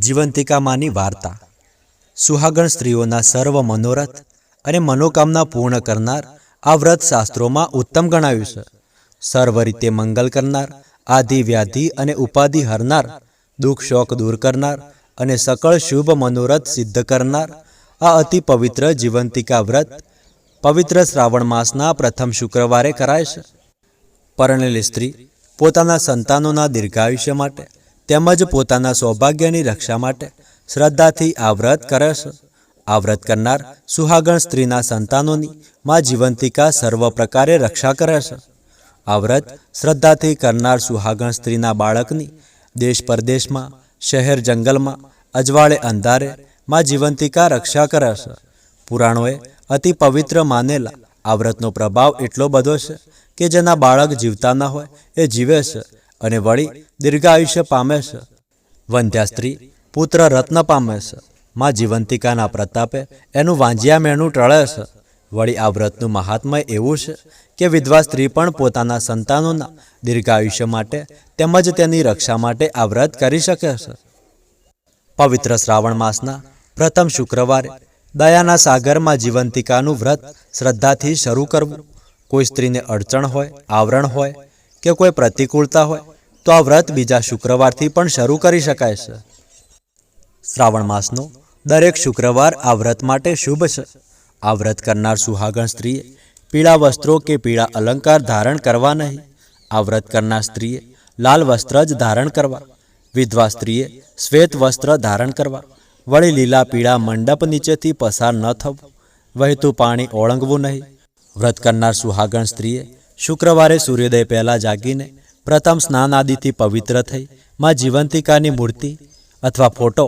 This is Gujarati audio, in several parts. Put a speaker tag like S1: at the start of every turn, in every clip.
S1: જીવંતિકામાંની વાર્તા. સુહાગણ સ્ત્રીઓના સર્વ મનોરથ અને મનોકામના પૂર્ણ કરનાર આ વ્રત શાસ્ત્રોમાં ઉત્તમ ગણાવ્યું છે. સર્વ રીતે મંગલ કરનાર, આદિ વ્યાધિ અને ઉપાધિ હરનાર, દુઃખ શોક દૂર કરનાર અને સકળ શુભ મનોરથ સિદ્ધ કરનાર આ અતિ પવિત્ર જીવંતિકા વ્રત પવિત્ર શ્રાવણ માસના પ્રથમ શુક્રવારે કરાય છે. પરણેલી સ્ત્રી પોતાના સંતાનોના દીર્ઘાયુષ્ય માટે તેમજ પોતાના સૌભાગ્યની રક્ષા માટે શ્રદ્ધાથી આ વ્રત કરે છે. આ વ્રત કરનાર સુહાગણ સ્ત્રીના સંતાનોની માં જીવંતિકા સર્વ પ્રકારે રક્ષા કરે છે. આ વ્રત શ્રદ્ધાથી કરનાર સુહાગણ સ્ત્રીના બાળકની દેશ પરદેશમાં, શહેર જંગલમાં, અજવાળે અંધારે માં જીવંતિકા રક્ષા કરે છે. પુરાણોએ અતિ પવિત્ર માનેલા આ વ્રતનો પ્રભાવ એટલો બધો છે કે જેના બાળક જીવતા ન હોય એ જીવે છે અને વળી દીર્ઘાયુષ્ય પામે છે. વંધ્યા સ્ત્રી પુત્ર રત્ન પામે છે. માં જીવંતિકાના પ્રતાપે એનું વાંજિયા મેણું ટળે છે. વળી આ વ્રતનું મહાત્મય એવું છે કે વિધવા સ્ત્રી પણ પોતાના સંતાનોના દીર્ઘાયુષ્ય માટે તેમજ તેની રક્ષા માટે આ વ્રત કરી શકે છે. પવિત્ર શ્રાવણ માસના પ્રથમ શુક્રવારે દયાના સાગરમાં જીવંતિકાનું વ્રત શ્રદ્ધાથી શરૂ કરવું. કોઈ સ્ત્રીને અડચણ હોય, આવરણ હોય કે કોઈ પ્રતિકૂળતા હોય તો આ વ્રત બીજા શુક્રવારથી પણ શરૂ કરી શકાય છે. શ્રાવણ માસનો દરેક શુક્રવાર આ વ્રત માટે શુભ છે. આ વ્રત કરનાર સુહાગણ સ્ત્રીએ પીળા વસ્ત્રો કે પીળા અલંકાર ધારણ કરવા નહીં. આ વ્રત કરનાર સ્ત્રીએ લાલ વસ્ત્ર જ ધારણ કરવા. વિધવા સ્ત્રીએ શ્વેત વસ્ત્ર ધારણ કરવા. વળી લીલા પીળા મંડપ નીચેથી પસાર ન થવું. વહેતું પાણી ઓળંગવું નહીં. વ્રત કરનાર સુહાગણ સ્ત્રીએ શુક્રવારે સૂર્યોદય પહેલાં જાગીને પ્રથમ સ્નાન આદિથી પવિત્ર થઈ માં જીવંતિકાની મૂર્તિ અથવા ફોટો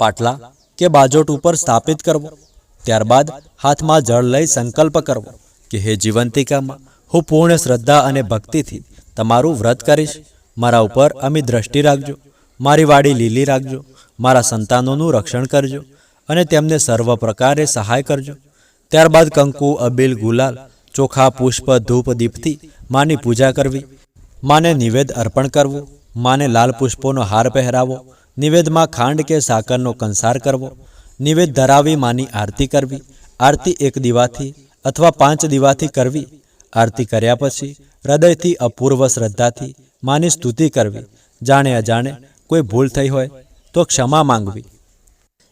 S1: પાટલા કે બાજોટ ઉપર સ્થાપિત કરવો. ત્યારબાદ હાથમાં જળ લઈ સંકલ્પ કરવો કે હે જીવંતિકામાં, હું પૂર્ણ શ્રદ્ધા અને ભક્તિથી તમારું વ્રત કરીશ. મારા ઉપર અમી દ્રષ્ટિ રાખજો, મારી વાડી લીલી રાખજો, મારા સંતાનોનું રક્ષણ કરજો અને તેમને સર્વ પ્રકારે સહાય કરજો. ત્યારબાદ કંકુ, અબીલ, ગુલાલ, ચોખા, પુષ્પ, ધૂપ, દીપથી માની પૂજા કરવી. માને નિવેદ અર્પણ કરવું. માને લાલ પુષ્પોનો હાર પહેરાવો. નિવેદમાં ખાંડ કે સાકરનો કંસાર કરવો. નિવેદ ધરાવી માની આરતી કરવી. આરતી 1 દીવાથી અથવા 5 દીવાથી કરવી. આરતી કર્યા પછી હૃદયથી અપૂર્વ શ્રદ્ધાથી માની સ્તુતિ કરવી. જાણે અજાણે કોઈ ભૂલ થઈ હોય તો ક્ષમા માંગવી.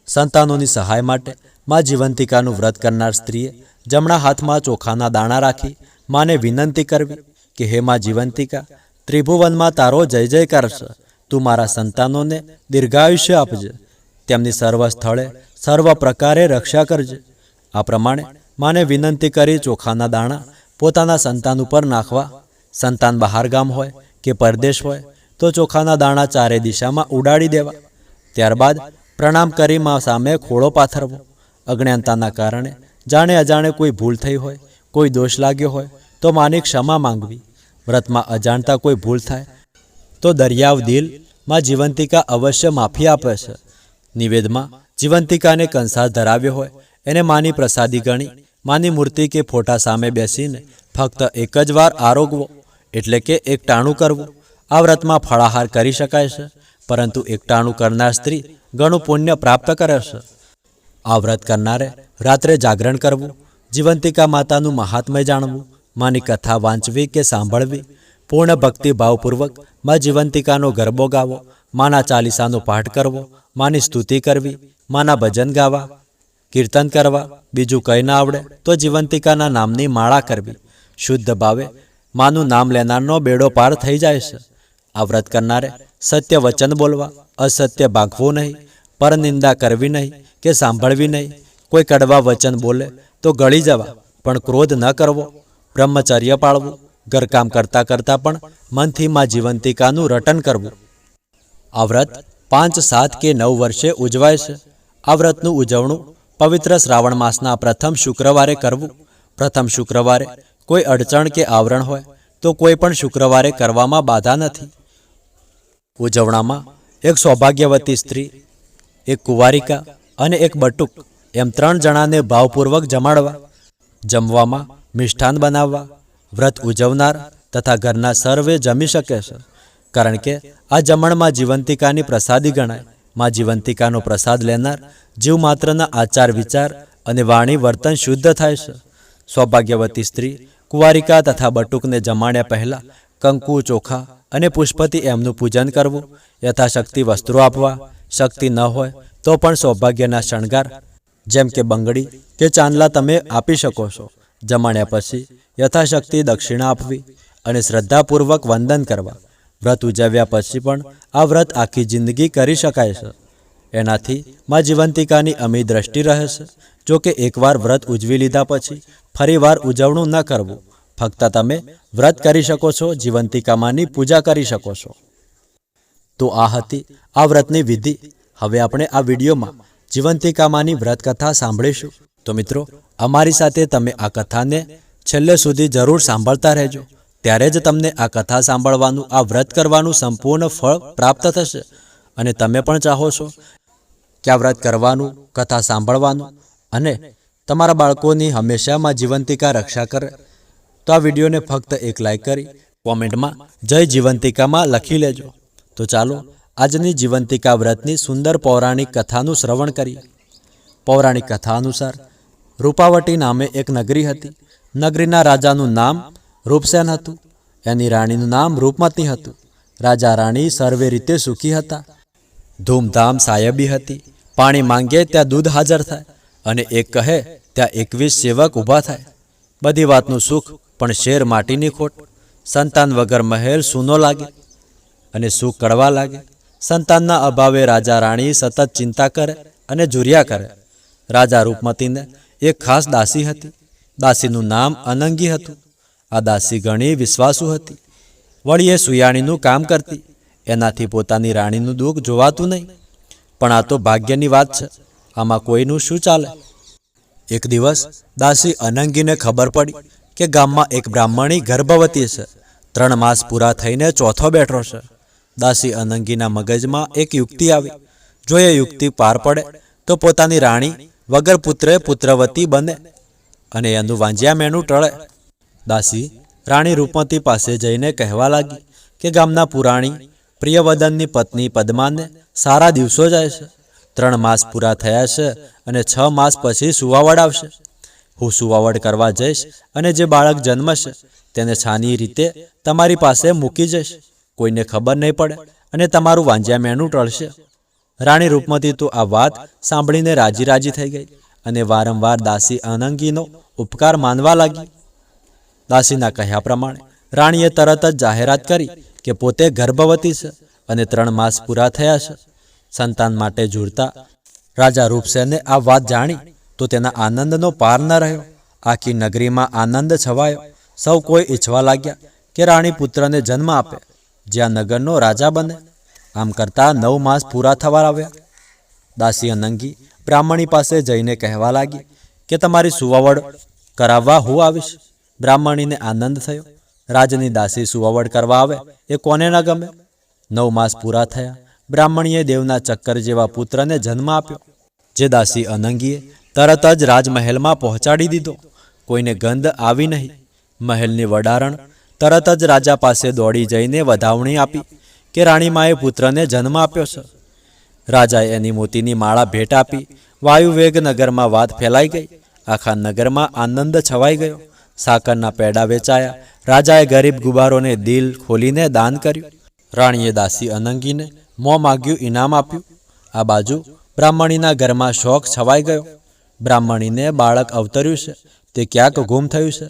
S1: સંતાનોની સહાય માટે માં જીવંતિકાનું વ્રત કરનાર સ્ત્રીએ જમણા હાથમાં ચોખાના દાણા રાખી માને વિનંતી કરવી કે હે માં જીવંતિકા, ત્રિભુવનમાં તારો જય જયકાર છે. તું મારા સંતાનોને દીર્ઘાયુષ્ય આપજે. તેમની સર્વ સ્થળે સર્વ પ્રકારે રક્ષા કરજે. આ પ્રમાણે માને વિનંતી કરી ચોખાના દાણા પોતાના સંતાન ઉપર નાખવા. સંતાન બહાર ગામ હોય કે પરદેશ હોય તો ચોખાના દાણા ચારે દિશામાં ઉડાડી દેવા. ત્યારબાદ પ્રણામ કરી માં સામે ખોળો પાથરવો. અજ્ઞાનતાના કારણે જાણે અજાણે કોઈ ભૂલ થઈ હોય, કોઈ દોષ લાગ્યો હોય તો માની ક્ષમા માંગવી. વ્રતમાં અજાણતા કોઈ ભૂલ થાય તો દરિયાવ દિલ માં જીવંતિકા અવશ્ય માફી આપે છે. નિવેદમાં જીવંતિકાને કંસાર ધરાવ્યો હોય એને માની પ્રસાદી ગણી માની મૂર્તિ કે ફોટા સામે બેસીને ફક્ત એક જ વાર આરોગવો, એટલે કે એકટાણું કરવું. આ વ્રતમાં ફળાહાર કરી શકાય છે, પરંતુ એકટાણું કરનાર સ્ત્રી ઘણું પુણ્ય પ્રાપ્ત કરે છે. આ વ્રત કરનારે રાત્રે જાગરણ કરવું. જીવંતિકા માતાનું મહાત્મ્ય જાણવું. માની કથા વાંચવી કે સાંભળવી. પૂર્ણ ભક્તિ ભાવપૂર્વક માં જીવંતિકાનો ગરબો ગાવો. માના ચાલીસાનો પાઠ કરવો. માની સ્તુતિ કરવી. માના ભજન ગાવા, કીર્તન કરવા. બીજું કંઈ ના આવડે તો જીવંતિકાના નામની માળા કરવી. શુદ્ધ ભાવે માનું નામ લેનારનો બેડો પાર થઈ જાય છે. આ વ્રત કરનારે સત્ય વચન બોલવા, અસત્ય ભાંગવું નહીં, પરનિંદા કરવી નહીં કે સાંભળવી નહીં. કોઈ કડવા વચન બોલે તો ગળી જવા, પણ ક્રોધ ન કરવો. બ્રહ્મચર્ય પાળવું. ઘરકામ કરતાં કરતાં પણ મનથી માં જીવંતિકાનું રટન કરવું. આ વ્રત 5, 7 કે 9 વર્ષે ઉજવાય છે. આ વ્રતનું ઉજવણું પવિત્ર શ્રાવણ માસના પ્રથમ શુક્રવારે કરવું. પ્રથમ શુક્રવારે કોઈ અડચણ કે આવરણ હોય તો કોઈ પણ શુક્રવારે કરવામાં બાધા નથી. ઉજવણામાં એક સૌભાગ્યવતી સ્ત્રી, એક કુંવારિકા અને એક બટુક એમ 3 જણાને ભાવપૂર્વક જમાડવા. જમવામાં મિષ્ઠાન બનાવવા. વ્રત ઉજવનાર તથા ઘરના સર્વે જમી શકે છે, કારણ કે આ જમણમાં જીવંતિકાની પ્રસાદી ગણાય. માં જીવંતિકાનો પ્રસાદ લેનાર જીવ માત્રના આચાર વિચાર અને વાણી વર્તન શુદ્ધ થાય છે. સૌભાગ્યવતી સ્ત્રી કુંવારિકા તથા બટુકને જમાડ્યા પહેલા કંકુ, ચોખા અને પુષ્પથી એમનું પૂજન કરવું, યથાશક્તિ વસ્ત્રો આપવા, શક્તિ ન હોય તો પણ સૌભાગ્યના શણગાર જેમ કે બંગડી કે ચાંદલા તમે આપી શકો છો. જમાડ્યા પછી યથાશક્તિ દક્ષિણા આપવી અને શ્રદ્ધાપૂર્વક વંદન કરવા. વ્રત ઉજવ્યા પછી પણ આ વ્રત આખી જિંદગી કરી શકાય છે. એનાથી માં જીવંતિકાની અમી દ્રષ્ટિ રહે છે. જો કે એકવાર વ્રત ઉજવી લીધા પછી ફરીવાર ઉજવણું ન કરવું. ફક્ત તમે વ્રત કરી શકો છો, જીવંતિકામાની પૂજા કરી શકો છો. તો આ હતી આ વ્રતની વિધિ. હવે આપણે આ વિડીયોમાં જીવંતિકામાની વ્રત કથા સાંભળીશું. તો મિત્રો, અમારી સાથે તમે આ કથાને છેલ્લે સુધી જરૂર સાંભળતા રહેજો. ત્યારે જ તમને આ કથા સાંભળવાનું, આ વ્રત કરવાનું સંપૂર્ણ ફળ પ્રાપ્ત થશે. અને તમે પણ ચાહો છો કે આ વ્રત કરવાનું, કથા સાંભળવાનું અને તમારા બાળકોની હંમેશા માં જીવંતિકા રક્ષા કરે, તો આ વિડીયોને ફક્ત એક લાઈક કરી કોમેન્ટમાં જય જીવંતિકામાં લખી લેજો. તો ચાલો આજની જીવંતિકા વ્રતની સુંદર પૌરાણિક કથાનું શ્રવણ કરીએ. પૌરાણિક કથા અનુસાર રૂપાવટી નામે એક નગરી હતી. નગરીના રાજાનું નામ રૂપસેન હતું. એની રાણીનું નામ રૂપમતી હતું. રાજા રાણી સર્વે રીતે સુખી હતા. ધૂમધામ સાયબી હતી. પાણી માંગે ત્યાં દૂધ હાજર થાય અને એક કહે ત્યાં 21 સેવક ઊભા થાય. બધી વાતનું સુખ, પણ શેર માટીની ખોટ. સંતાન વગર મહેલ સૂનો લાગે અને સુખ કડવા લાગે. સંતાનના અભાવે રાજા રાણી સતત ચિંતા કરે અને ઝૂર્યા કરે. રાજા રૂપમતીને એક ખાસ દાસી હતી. દાસીનું નામ અનંગી હતું. આ દાસી ઘણી વિશ્વાસુ હતી. વળી એ સુયાણીનું કામ કરતી. એનાથી પોતાની રાણીનું દુઃખ જોવાતું નહીં. પણ આ તો ભાગ્યની વાત છે. આમાં કોઈનું શું ચાલે? એક દિવસ દાસી અનંગીને ખબર પડી કે ગામમાં એક બ્રાહ્મણી ગર્ભવતી છે. 3 માસ પૂરા થઈને ચોથો બેઠો છે. દાસી અનંગીના મગજમાં એક યુક્તિ આવી. જો એ યુક્તિ પાર પડે તો પોતાની રાણી વગર પુત્રે પુત્રવતી બને અને એનું વાંજ્યા મેનું ટળે. દાસી રાણી રૂપમતી પાસે જઈને કહેવા લાગી કે ગામના પુરાણી પ્રિયવદનની પત્ની પદ્માને સારા દિવસો જાય છે. 3 માસ પૂરા થયા છે અને 6 માસ પછી સુવાવડ આવશે. હું સુવાવડ કરવા જઈશ અને જે બાળક જન્મશે તેને છાની રીતે તમારી પાસે મૂકી જઈશ. કોઈને ખબર નહીં પડે અને તમારું વાંજ્યા મેનું ટળશે. રાણી રૂપમતી તો આ વાત સાંભળીને રાજી રાજી થઈ ગઈ અને વારંવાર દાસી અનંગીનો ઉપકાર માનવા લાગી. દાસીના કહ્યા પ્રમાણે રાણીએ તરત જ જાહેરાત કરી કે પોતે ગર્ભવતી છે અને 3 માસ પૂરા થયા છે. સંતાન માટે ઝૂરતા રાજા રૂપસેને આ વાત જાણી તો તેના આનંદનો પાર ન રહ્યો. આખી નગરીમાં આનંદ છવાયો. સૌ કોઈ ઈચ્છવા લાગ્યા કે રાણી પુત્રને જન્મ આપે, જ્યાં નગરનો રાજા બને. આમ કરતા 9 માસ પૂરા થવા આવ્યા. દાસી અનંગી બ્રાહ્મણી પાસે જઈને કહેવા લાગી કે તમારી સુવાવડ કરાવવા હું આવીશ. બ્રાહ્મણીને આનંદ થયો. રાજની દાસી સુવાવડ કરવા આવે એ કોને ન ગમે? 9 માસ પૂરા થયા. બ્રાહ્મણીએ દેવના ચક્કર જેવા પુત્રને જન્મ આપ્યો, જે દાસી અનંગીએ તરત જ રાજમહેલમાં પહોંચાડી દીધો. કોઈને ગંધ આવી નહીં. મહેલની વડારણ તરત જ રાજા પાસે દોડી જઈને વધાવણી આપી કે રાણીમાએ પુત્રને જન્મ આપ્યો છે. રાજાએ એની મોતીની માળા ભેટ આપી. વાયુવેગ નગરમાં વાત ફેલાઈ ગઈ. આખા નગરમાં આનંદ છવાઈ ગયો. સાકરના પેડા વેચાયા. રાજાએ ગરીબ ગુબારોને દિલ ખોલીને દાન કર્યું. રાણીએ દાસી અનંગીને મોં માગ્યું ઇનામ આપ્યું. આ બાજુ બ્રાહ્મણીના ઘરમાં શોક છવાઈ ગયો. બ્રાહ્મણીને બાળક અવતર્યું છે તે ક્યાંક ગુમ થયું છે,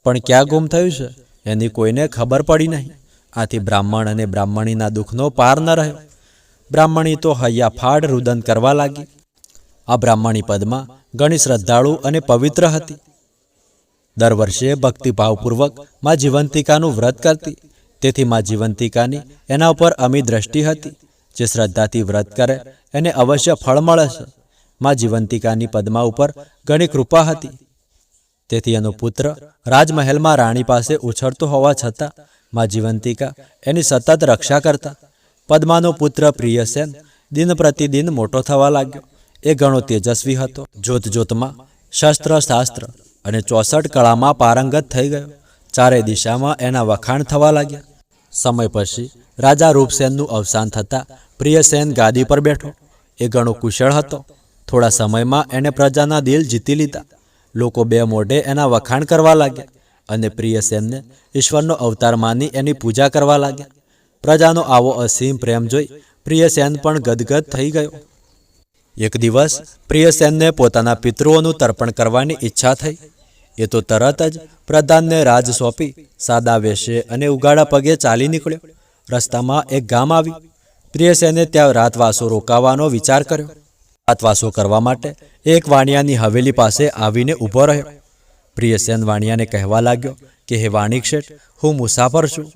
S1: પણ ક્યાં ગુમ થયું છે એની કોઈને ખબર પડી નહીં. આથી બ્રાહ્મણ અને બ્રાહ્મણીના દુઃખનો પાર ન રહ્યો. બ્રાહ્મણી તો હૈયાફાડ રુદન કરવા લાગી. આ બ્રાહ્મણી પદમાં ઘણી શ્રદ્ધાળુ અને પવિત્ર હતી. દર વર્ષે ભક્તિભાવપૂર્વક માં જીવંતિકાનું વ્રત કરતી. તેથી માં જીવંતિકાની એના ઉપર અમી દ્રષ્ટિ હતી. જે શ્રદ્ધાથી વ્રત કરે એને અવશ્ય ફળ મળે છે. માં જીવંતિકાની પદ્મા ઉપર ઘણી કૃપા હતી. તેથી એનો પુત્ર રાજમહેલમાં રાણી પાસે ઉછળતો હોવા છતાં માં જીવંતિકા એની સતત રક્ષા કરતા. પદ્માનો પુત્ર પ્રિયસેન દિન પ્રતિદિન મોટો થવા લાગ્યો. એ ઘણો તેજસ્વી હતો. જોત જોતમાં શસ્ત્ર શાસ્ત્ર અને 64 કળામાં પારંગત થઈ ગયો. ચારે દિશામાં એના વખાણ થવા લાગ્યા. સમય પછી રાજા રૂપસેનનું અવસાન થતાં પ્રિયસેન ગાદી પર બેઠો. એ ઘણો કુશળ હતો. થોડા સમયમાં એણે પ્રજાના દિલ જીતી લીધા. લોકો બે મોઢે એના વખાણ કરવા લાગ્યા અને પ્રિયસેનને ઈશ્વરનો અવતાર માની એની પૂજા કરવા લાગ્યા. પ્રજાનો આવો અસીમ પ્રેમ જોઈ પ્રિયસેન પણ ગદગદ થઈ ગયો. એક દિવસ પ્રિયસેનને પોતાના પિતૃઓનું તર્પણ કરવાની ઈચ્છા થઈ. એ તો તરત જ પ્રધાનને રાજ સોંપી સાદા વેશે અને ઉગાડા પગે ચાલી નીકળ્યો. રસ્તામાં એક ગામ આવી. પ્રિયસેને ત્યાં રાતવાસો રોકાવાનો વિચાર કર્યો. રાતવાસો કરવા માટે એક વાણિયાની હવેલી પાસે આવીને ઊભો રહ્યો. પ્રિયસેન વાણિયાને કહેવા લાગ્યો કે હે વાણિક શેઠ, હું મુસાફર છું.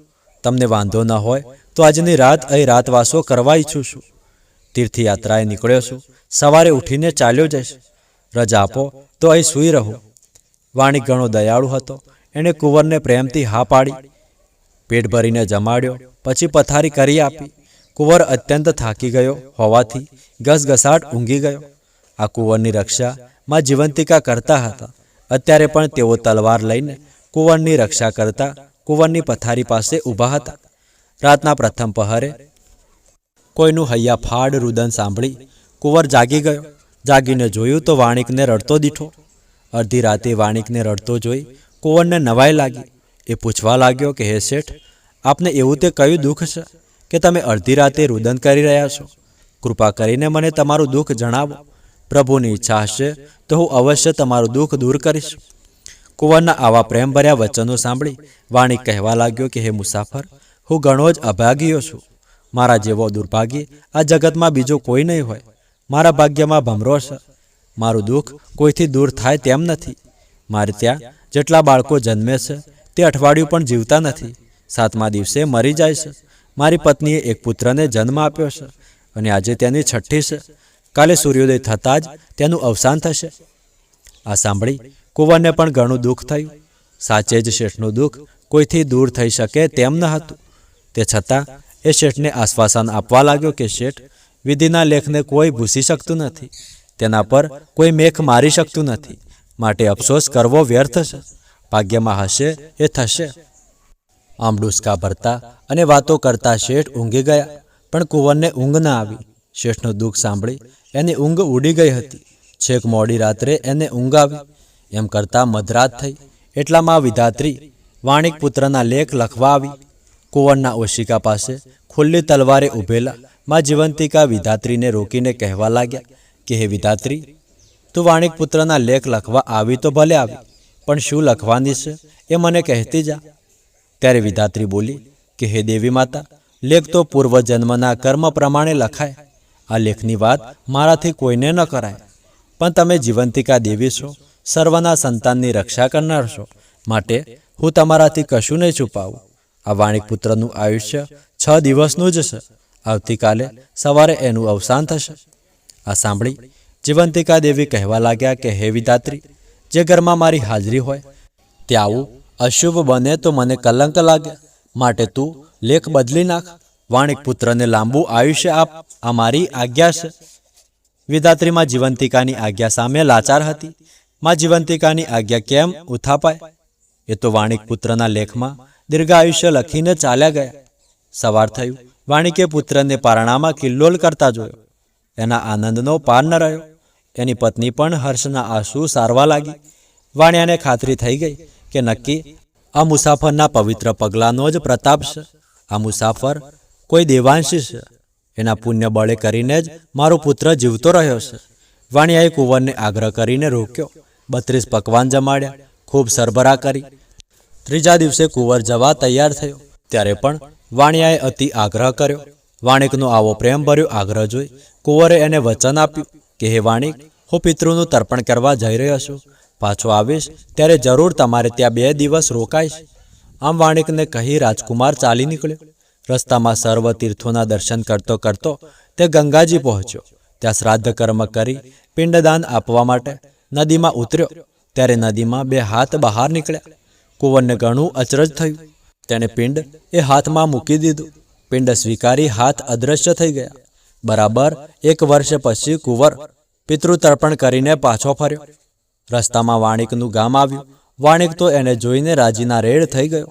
S1: તમને વાંધો ન હોય તો આજની રાત અહીં રાતવાસો કરવા ઈચ્છું છું. તીર્થયાત્રાએ નીકળ્યો છું. સવારે ઉઠીને ચાલ્યો જઈશ. રજા આપો તો અહીં સૂઈ રહું. વાણિક ઘણો દયાળુ હતો. એણે કુંવરને પ્રેમથી હા પાડી. પેટ ભરીને જમાડ્યો, પછી પથારી કરી આપી. કુંવર અત્યંત થાકી ગયો હોવાથી ઘસઘસાટ ઊંઘી ગયો. આ કુંવરની રક્ષા માં જીવંતિકા કરતા હતા. અત્યારે પણ તેઓ તલવાર લઈને કુંવરની રક્ષા કરતા કુંવરની પથારી પાસે ઊભા હતા. રાતના પ્રથમ પહરે કોઈનું હૈયાફાડ રુદન સાંભળી કુંવર જાગી ગયો. જાગીને જોયું તો વાણિકને રડતો દીઠો. અડધી રાતે વાણિકને રડતો જોઈ કુંવરને નવાઈ લાગી. એ પૂછવા લાગ્યો કે હે શેઠ, આપને એવું તે કયું દુઃખ છે કે તમે અડધી રાતે રુદન કરી રહ્યા છો? કૃપા કરીને મને તમારું દુઃખ જણાવો. પ્રભુની ઈચ્છા હશે તો હું અવશ્ય તમારું દુઃખ દૂર કરીશ. કુંવરના આવા પ્રેમભર્યા વચનો સાંભળી વાણિક કહેવા લાગ્યો કે હે મુસાફર, હું ઘણો જ અભાગીયો છું. મારા જેવો દુર્ભાગી આ જગતમાં બીજો કોઈ નહીં હોય. મારા ભાગ્યમાં ભમરો છે. મારું દુઃખ કોઈથી દૂર થાય તેમ નથી. મારે ત્યાં જેટલા બાળકો જન્મે છે તે અઠવાડિયું પણ જીવતા નથી. 7મા દિવસે મરી જાય છે. મારી પત્નીએ એક પુત્રને જન્મ આપ્યો છે અને આજે તેની 6ઠ્ઠી છે. કાલે સૂર્યોદય થતાં જ તેનું અવસાન થશે. આ સાંભળી કુંવરને પણ ઘણું દુઃખ થયું. સાચે જ શેઠનું દુઃખ કોઈથી દૂર થઈ શકે તેમ ન હતું. તે છતાં એ શેઠને આશ્વાસન આપવા લાગ્યો કે શેઠ, વિધિના લેખને કોઈ ભૂસી શકતું નથી. તેના પર કોઈ મેખ મારી શકતું નથી. માટે અફસોસ કરવો વ્યર્થ છે. ભાગ્યમાં હશે એ થશે. આમ ડુસકા ભરતા અને વાતો કરતા શેઠ ઊંઘી ગયા. પણ કુંવરને ઊંઘ ન આવી. શેઠનું દુઃખ સાંભળી એની ઊંઘ ઉડી ગઈ હતી. છેક મોડી રાત્રે એને ઊંઘ આવી. એમ કરતાં મધરાત થઈ. એટલામાં વિધાત્રી વાણિક પુત્રના લેખ લખવા આવી. કુંવરના ઓશિકા પાસે ખુલ્લી તલવારે ઊભેલા માં જીવંતિકા વિધાત્રીને રોકીને કહેવા લાગ્યા કે હે વિધાત્રી, તું વાણિક પુત્રના લેખ લખવા આવી તો ભલે આવી, પણ શું લખવાની છે એ મને કહેતી જા. ત્યારે વિધાત્રી બોલી કે હે દેવી માતા, લેખ તો પૂર્વજન્મના કર્મ પ્રમાણે લખાય. આ લેખની વાત મારાથી કોઈને ન કરાય. પણ તમે જીવંતિકા દેવી છો, સર્વના સંતાનની રક્ષા કરનાર છો. માટે હું તમારાથી કશું નહીં છુપાવું. આ વાણિક પુત્રનું આયુષ્ય 6 દિવસનું જ છે. આવતીકાલે સવારે એનું અવસાન થશે. આ સાંભળી જીવંતિકા દેવી કહેવા લાગ્યા કે હે વિધાત્રી, જે ઘરમાં મારી હાજરી હોય ત્યાં આવું અશુભ બને તો મને કલંક લાગે. માટે તું લેખ બદલી નાખ. વાણિક પુત્રને લાંબુ આયુષ્ય આપ. આ મારી આજ્ઞા છે. વિધાત્રીમાં જીવંતિકાની આજ્ઞા સામે લાચાર હતી. માં જીવંતિકાની આજ્ઞા કેમ ઉથાપાય? એ તો વાણિક પુત્રના લેખમાં દીર્ઘાયુષ્ય લખીને ચાલ્યા ગયા. સવાર થયું. વાણિકે પુત્રને પારણામાં કિલ્લોલ કરતા જોયો. એના આનંદનો પાર ન રહ્યો. એની પત્ની પણ હર્ષના આંસુ સારવા લાગી. વાણિયાને ખાતરી થઈ ગઈ કે નક્કી આ મુસાફરના પવિત્ર પગલાંનો જ પ્રતાપ છે. આ મુસાફર કોઈ દેવાંશી છે. એના પુણ્ય બળે કરીને જ મારો પુત્ર જીવતો રહ્યો છે. વાણિયાએ કુંવરને આગ્રહ કરીને રોક્યો. 32 પકવાન જમાડ્યા. ખૂબ સરભરા કરી. 3જા દિવસે કુંવર જવા તૈયાર થયો. ત્યારે પણ વાણિયાએ અતિ આગ્રહ કર્યો. વાણિકનો આવો પ્રેમભર્યો આગ્રહ જોઈ કુંવરે એને વચન આપ્યું કે હે વાણિક, હું પિતૃનું તર્પણ કરવા જઈ રહ્યો છું. પાછો આવીશ ત્યારે જરૂર તમારે ત્યાં 2 દિવસ રોકાઈશ. આમ વાણિકને કહી રાજકુમાર ચાલી નીકળ્યો. રસ્તામાં સર્વ તીર્થોના દર્શન કરતો કરતો તે ગંગાજી પહોંચ્યો. ત્યાં શ્રાદ્ધ કર્મ કરી પિંડદાન આપવા માટે નદીમાં ઉતર્યો. ત્યારે નદીમાં 2 હાથ બહાર નીકળ્યા. કુંવરને ઘણું અચરજ થયું. તેણે પિંડ એ હાથમાં મૂકી દીધું. પિંડ સ્વીકારી હાથ અદૃશ્ય થઈ ગયા. બરાબર 1 વર્ષ પછી કુંવર પિતૃતર્પણ કરીને પાછો ફર્યો. રસ્તામાં વાણિકનું ગામ આવ્યું. વાણિક તો એને જોઈને રાજીના રેડ થઈ ગયો.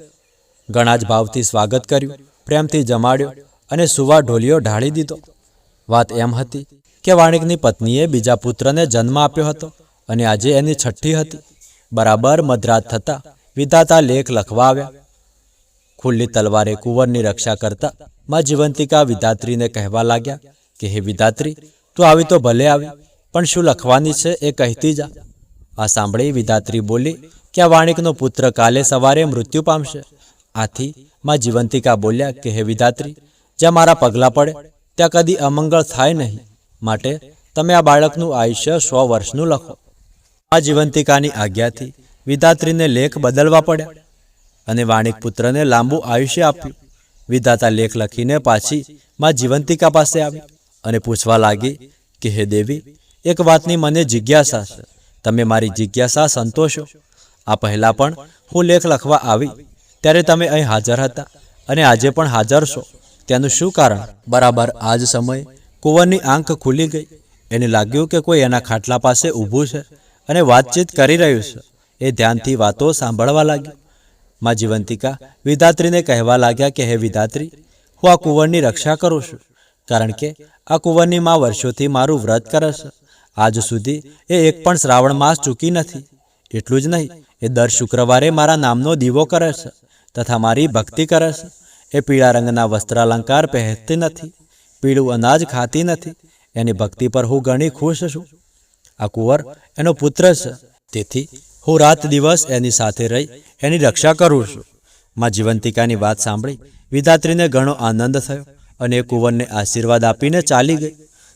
S1: ઘણા જ ભાવથી સ્વાગત કર્યું, પ્રેમથી જમાડ્યો અને સુવા ઢોલિયો ઢાળી દીધો. વાત એમ હતી કે વાણિકની પત્નીએ બીજા પુત્રને જન્મ આપ્યો હતો અને આજે એની છઠ્ઠી હતી. બરાબર મધરાત થતાં વિધાતા લેખ લખવા આવ્યા. ખુલ્લી તલવારે કુંવરની રક્ષા કરતા માં જીવંતિકા વિધાત્રીને કહેવા લાગ્યા કે હે વિધાત્રી, તું આવી તો ભલે આવી, પણ શું લખવાની છે એ કહેતી જા. આ સાંભળી વિધાત્રી બોલી કે આ વાણિકનો પુત્ર કાલે સવારે મૃત્યુ પામશે. આથી માં જીવંતિકા બોલ્યા કે હે વિધાત્રી, જ્યાં મારા પગલાં પડે ત્યાં કદી અમંગળ થાય નહીં, માટે તમે આ બાળકનું આયુષ્ય 100 વર્ષનું લખો. આ જીવંતિકાની આજ્ઞાથી વિધાત્રીને લેખ બદલવા પડ્યા અને વાણિક પુત્રને લાંબુ આયુષ્ય આપ્યું. વિધાતા લેખ લખીને પાછી માં જીવંતિકા પાસે આવી અને પૂછવા લાગી કે હે દેવી, એક વાતની મને જિજ્ઞાસા છે, તમે મારી જિજ્ઞાસા સંતોષો. આ પહેલાં પણ હું લેખ લખવા આવી ત્યારે તમે અહીં હાજર હતા અને આજે પણ હાજર છો, તેનું શું કારણ? બરાબર આ જ સમયે કુંવરની આંખ ખુલી ગઈ. એને લાગ્યું કે કોઈ એના ખાટલા પાસે ઊભું છે અને વાતચીત કરી રહ્યું છે. એ ધ્યાનથી વાતો સાંભળવા લાગ્યું. માં જીવંતિકા વિધાત્રીને કહેવા લાગ્યા કે હે વિધાત્રી, હું આ કુંવરની રક્ષા કરું છું, કારણ કે આ કુંવરની માં વર્ષોથી મારું વ્રત કરે છે. આજ સુધી એ એક પણ શ્રાવણ માસ ચૂકી નથી. એટલું જ નહીં, એ દર શુક્રવારે મારા નામનો દીવો કરે છે તથા મારી ભક્તિ કરે છે. એ પીળા રંગના વસ્ત્રાલંકાર પહેરતી નથી, પીળું અનાજ ખાતી નથી. એની ભક્તિ પર હું ઘણી ખુશ છું. આ કુંવર એનો પુત્ર છે, તેથી હું રાત દિવસ એની સાથે રહી એની રક્ષા કરું છું. માં જીવંતિકાની વાત સાંભળી વિધાત્રીને ઘણો આનંદ થયો અને એ કુંવરને આશીર્વાદ આપીને ચાલી ગઈ.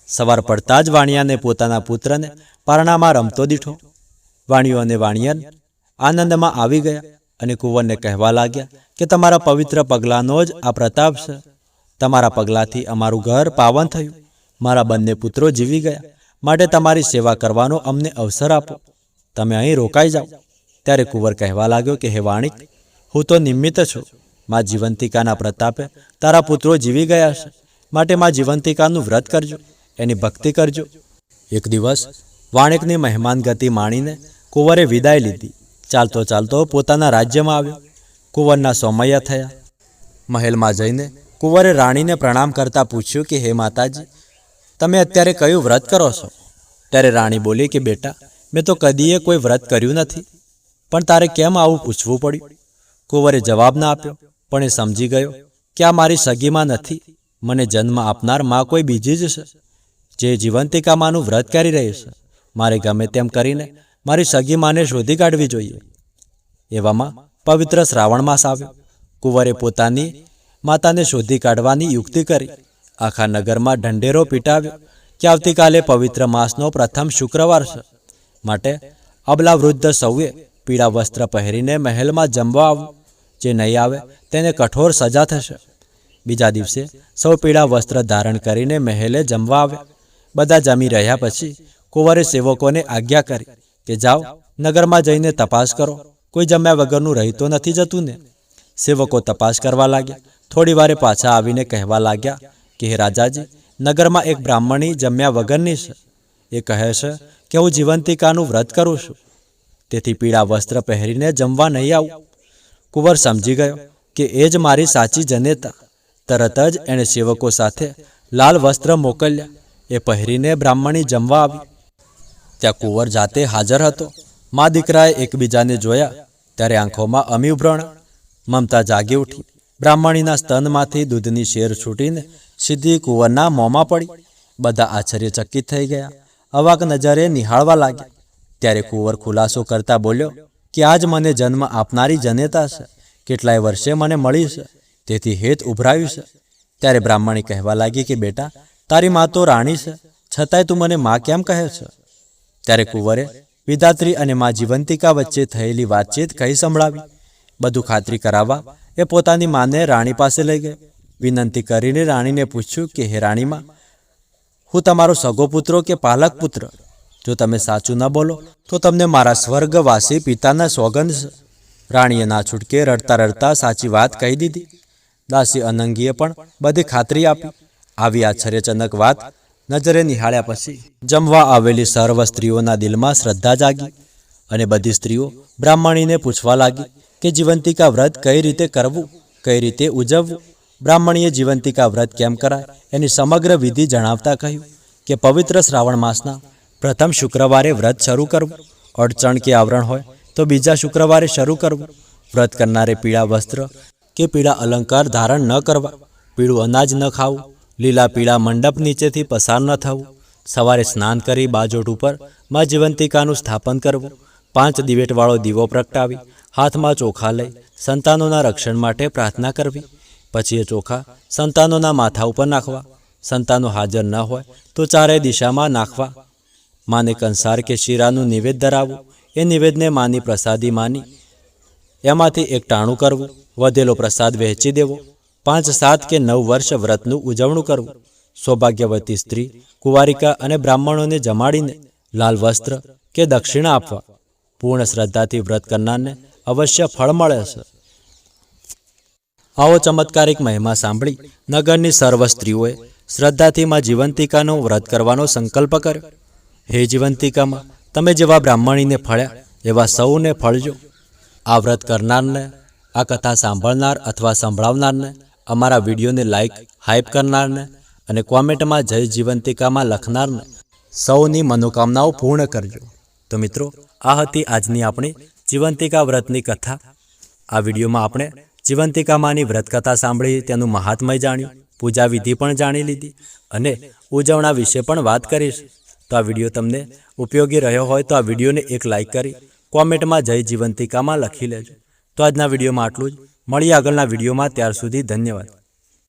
S1: સવાર પડતા જ વાણિયાને પોતાના પુત્રને પારણામાં રમતો દીઠો. વાણિયો અને વાણિયન આનંદમાં આવી ગયા અને કુંવરને કહેવા લાગ્યા કે તમારા પવિત્ર પગલાંનો જ આ પ્રતાપ છે. તમારા પગલાંથી અમારું ઘર પાવન થયું, મારા બંને પુત્રો જીવી ગયા, માટે તમારી સેવા કરવાનો અમને અવસર આપો, તમે અહીં રોકાઈ જાઓ. ત્યારે કુંવર કહેવા લાગ્યો કે હે વાણિક, હું તો નિમિત્ત છું. માં જીવંતિકાના પ્રતાપે તારા પુત્રો જીવી ગયા છે, માટે માં જીવંતિકાનું વ્રત કરજો, એની ભક્તિ કરજો. એક દિવસ વાણિકની મહેમાન ગતિ માણીને કુંવરે વિદાય લીધી. ચાલતો ચાલતો પોતાના રાજ્યમાં આવ્યો. કુંવરના સોમૈયા થયા. મહેલમાં જઈને કુંવરે રાણીને પ્રણામ કરતા પૂછ્યું કે હે માતાજી, તમે અત્યારે કયું વ્રત કરો છો? ત્યારે રાણી બોલી કે બેટા, મેં તો કદીએ કોઈ વ્રત કર્યું નથી, પણ તારે કેમ આવું પૂછવું પડ્યું? કુંવરે જવાબ ના આપ્યો, પણ એ સમજી ગયો કે આ મારી સગીમાં નથી, મને જન્મ આપનાર માં કોઈ બીજી જ છે, જે જીવંતિકા માનું વ્રત કરી રહી છે. મારે ગમે તેમ કરીને મારી સગી માને શોધી કાઢવી જોઈએ. એવામાં પવિત્ર શ્રાવણ માસ આવ્યો. કુંવરે પોતાની માતાને શોધી કાઢવાની યુક્તિ કરી. આખા નગરમાં ઢંઢેરો પીટાવ્યો કે આવતીકાલે પવિત્ર માસનો પ્રથમ શુક્રવાર છે, માટે અબલા વૃદ્ધ સૌએ પીળા વસ્ત્ર પહેરીને મહેલમાં જમવા આવવું. જે નહીં આવે તેને કઠોર સજા થશે. બીજા દિવસે સૌ પીળા વસ્ત્ર ધારણ કરીને મહેલે જમવા આવ્યા. બધા જમી રહ્યા પછી કુંવરે સેવકોને આજ્ઞા કરી કે જાઓ, નગરમાં જઈને તપાસ કરો, કોઈ જમ્યા વગરનું રહી તો નથી જતું ને? સેવકો તપાસ કરવા લાગ્યા. થોડી વારે પાછા આવીને કહેવા લાગ્યા કે હે રાજાજી, નગરમાં એક બ્રાહ્મણી જમ્યા વગરની છે. એ કહે છે કે હું જીવંતિકાનું વ્રત કરું છું, તેથી પીળા વસ્ત્ર પહેરીને જમવા નહીં આવું. કુંવર સમજી ગયો કે એ જ મારી સાચી જનેતા. તરત જ એણે સેવકો સાથે લાલ વસ્ત્ર મોકલ્યા. એ પહેરીને બ્રાહ્મણી જમવા આવી. ત્યાં કુંવર જાતે હાજર હતો. મા દીકરાએ એકબીજાને જોયા ત્યારે આંખોમાં અમી ઉભરાણા. મમતા જાગી ઉઠી. બ્રાહ્મણીના સ્તનમાંથી દૂધની શેર છૂટીને સીધી કુંવરના મોંમાં પડી. બધા આશ્ચર્યચકિત થઈ ગયા, અવાક નજરે નિહાળવા લાગ્યા. ત્યારે કુંવર ખુલાસો કરતા બોલ્યો કે આજ મને જન્મ આપનારી જનેતા છે, કેટલાય વર્ષે મને મળી છે, તેથી હેત ઉભરાયું છે. ત્યારે બ્રાહ્મણી કહેવા લાગી કે બેટા, તારી મા તો રાણી છે, છતાંય તું મને મા કેમ કહે છે? ત્યારે કુંવરે વિધાત્રી અને મા જીવંતિકા વચ્ચે થયેલી વાતચીત કહી સંભળાવી. બધું ખાતરી કરાવવા એ પોતાની માને રાણી પાસે લઈ ગઈ. વિનંતી કરીને રાણીને પૂછ્યું કે હે રાણીમાં, હું તમારો સગો પુત્રો કે પાલક પુત્ર? જો તમે સાચું ન બોલો તો તમને મારા સ્વર્ગવાસી પિતાના સોગંદ છે. રાણીએ ના છૂટકે રડતા રડતા સાચી વાત કહી દીધી. દાસી અનંગીએ પણ બધી ખાતરી આપી. આવી આશ્ચર્યજનક વાત નજરે નિહાળ્યા પછી જમવા આવેલી સર્વ સ્ત્રીઓના દિલમાં શ્રદ્ધા જાગી અને બધી સ્ત્રીઓ બ્રાહ્મણીને પૂછવા લાગી કે જીવંતિકા વ્રત કઈ રીતે કરવું, કઈ રીતે ઉજવવું. બ્રાહ્મણીએ જીવંતિકા વ્રત કેમ કરાય એની સમગ્ર વિધિ જણાવતા કહ્યું કે પવિત્ર શ્રાવણ માસના પ્રથમ શુક્રવારે વ્રત શરૂ કરવું, અડચણ કે આવરણ હોય તો બીજા શુક્રવારે શરૂ કરવું, વ્રત કરનારે પીળા વસ્ત્ર કે પીળા અલંકાર ધારણ ન કરવા, પીળું અનાજ ન ખાવું, લીલા પીળા મંડપ નીચેથી પસાર ન થવું, સવારે સ્નાન કરી બાજોટ ઉપર માં જીવંતિકાનું સ્થાપન કરવું, 5 દિવેટવાળો દીવો પ્રગટાવી હાથમાં ચોખા લઈ સંતાનોના રક્ષણ માટે પ્રાર્થના કરવી, પછી એ ચોખા સંતાનોના માથા ઉપર નાખવા, સંતાનો હાજર ન હોય તો ચારેય દિશામાં નાખવા, માને કંસાર કે શીરાનું નિવેદ ધરાવવું, એ નિવેદને માની પ્રસાદી માની એમાંથી એક ટાણું કરવું, વધેલો પ્રસાદ વહેંચી દેવો, 5, 7 કે 9 વર્ષ વ્રતનું ઉજવણું કરવું, સૌભાગ્યવતી સ્ત્રી, કુંવારિકા અને બ્રાહ્મણોને જમાડીને લાલ વસ્ત્ર કે દક્ષિણા આપવા. પૂર્ણ શ્રદ્ધાથી વ્રત કરનારને અવશ્ય ફળ મળે છે. આવો ચમત્કારિક મહિમા સાંભળી નગરની સર્વ સ્ત્રીઓએ શ્રદ્ધાથી માં જીવંતિકાનું વ્રત કરવાનો સંકલ્પ કર્યો. હે જીવંતિકામાં, તમે જેવા બ્રાહ્મણીને ફળ્યા એવા સૌને ફળજો. આ વ્રત કરનારને, આ કથા સાંભળનાર અથવા સંભળાવનારને, અમારા વિડીયોને લાઈક હાઈપ કરનારને અને કોમેન્ટમાં જય જીવંતિકામાં લખનારને સૌની મનોકામનાઓ પૂર્ણ કરજો. તો મિત્રો, આ હતી આજની આપણી જીવંતિકા વ્રતની કથા. આ વિડીયોમાં આપણે જીવંતિકામાંની વ્રત કથા સાંભળી, તેનું મહાત્મય જાણ્યું, પૂજા વિધિ પણ જાણી લીધી અને ઉજવણા વિશે પણ વાત કરીશ. તો આ વિડીયો તમને ઉપયોગી રહ્યો હોય તો આ વિડીયોને એક લાઈક કરી કોમેન્ટમાં જય જીવંતિકામાં લખી લેજો. તો આજના વિડીયોમાં આટલું જ. મળીએ આગળના વિડીયોમાં. ત્યાર સુધી ધન્યવાદ.